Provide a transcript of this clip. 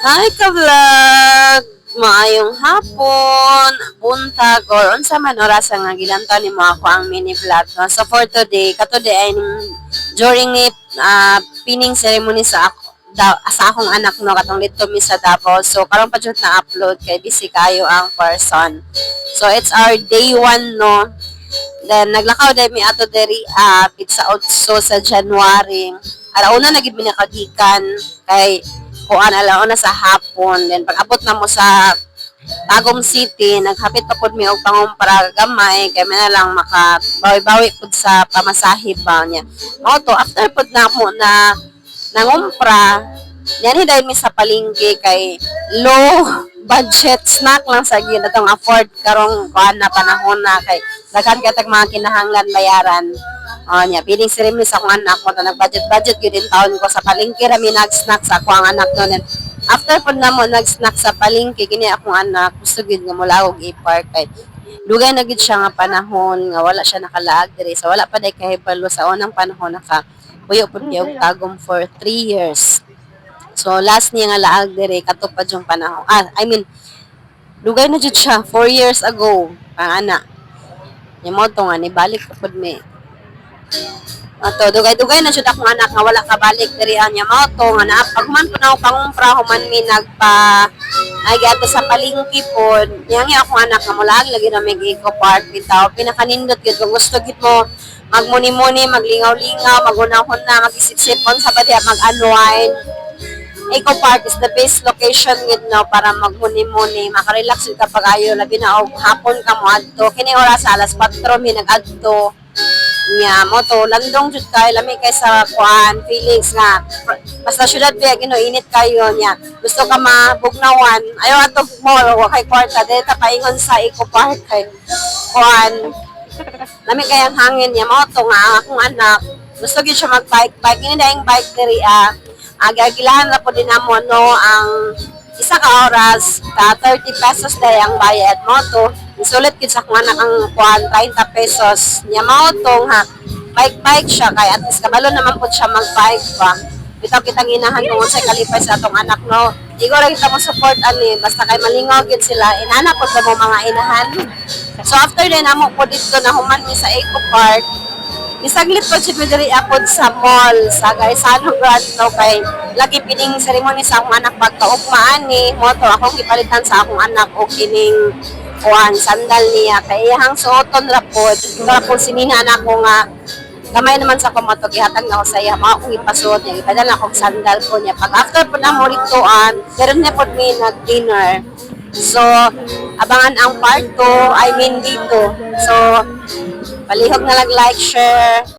Hi ka-vlog! Maayong hapon, buntag, or unsa man orasa nga gilantaw nimo ako ang mini vlog. No? So for today, katoday ay during ni pinning ceremony sa akong anak no katong dito mi sa Davao. So karon pa jud na upload kay busy kayo ang person. So it's our day 1 no. Then naglakaw dai mi ato diri pizza otso sa January. Alauna na gid mi nakagikan kay kuan alauna sa hapon. Then pag abot na mo sa Tagum City, naghapit pa pud mi og pangumpara gamay kay man lang makabawi-bawi pud sa pamasahe ba niya. Mao to after pud na mo na nangumpra, yan dahil mi sa palengke kay low budget snack lang sa gid atong afford karong kuan na panahon na kay daghan kay tag mga kinahanglan bayaran. Nya piling ceremony sa akong anak mo ta nag-budget gyud din taon ko sa palengke ra mi nag-snack sa akong anak noon. After pud na mo nag-snack sa palengke kini akong anak gusto gyud nga molawog i-park kay dugay na gid siya nga panahon nga wala siya nakalaag diri so wala pa day kahibalo sa unang panahon naka puyo pud gyud tagom for 3 years. So last niya nga laag diri katupad yung panahon. I mean dugay na jud siya 4 years ago ang ana. Nya mo to nga nibalik ko pud mi. Ato dugay-dugay na jud akong anak nga wala ka balik diri anya mao to nga na pagman ko na pangumpra human mi nagpa ay gato sa palengke pod niya akong anak nga mulag lagi na may eco park bitaw pinakanindot gid kung gusto gid mo magmuni-muni maglingaw-lingaw magunahon-na mag-isip-sipon sa badya mag-unwind. Eco Park is the best location gid no para magmuni-muni makarelax jud ka pag ayo labi na og hapon ka mo adto kini oras alas 4 mi nag-adto nya mo to landong jud kay lami kay sa kuan feelings nga basta syudad biya gino init kayo nya gusto ka mabugnawan ayo ato mall wa kay kwarta dili ta paingon sa Eco Park kay kuan lami kay ang hangin nya mo to nga akong anak gusto gyud siya mag-bike ini daing bike diri agagilahan ra po din namo no ang isa ka oras ka 30 pesos day ang bayad mo to isulit gid sa akong anak ang kuan 30 pesos nya mao tong ha bike siya kay at least kabalo naman pud siya mag-bike ba bitaw kitang inahan tungod sa kalipay sa atong anak no igo ra kita mo support ani basta kay malingaw gid sila inana pud mo mga inahan so after din amo po dito na human mi sa Eco Park isaglit po siya diri apod sa mall sa Gaisano Grand no kay lagi pining ceremony sa akong anak pagkaugmaan ni moto akong gipalitan sa akong anak o kining kuan sandal niya kay iyang suoton ra pod sinihan ako nga gamay naman sa kumoto gihatag na ko sa iya mao akong ipasuot niya ipadala akong sandal ko niya pag after po na mo rituan pero na pod mi nag dinner so abangan ang part 2 I mean dito so palihog na like share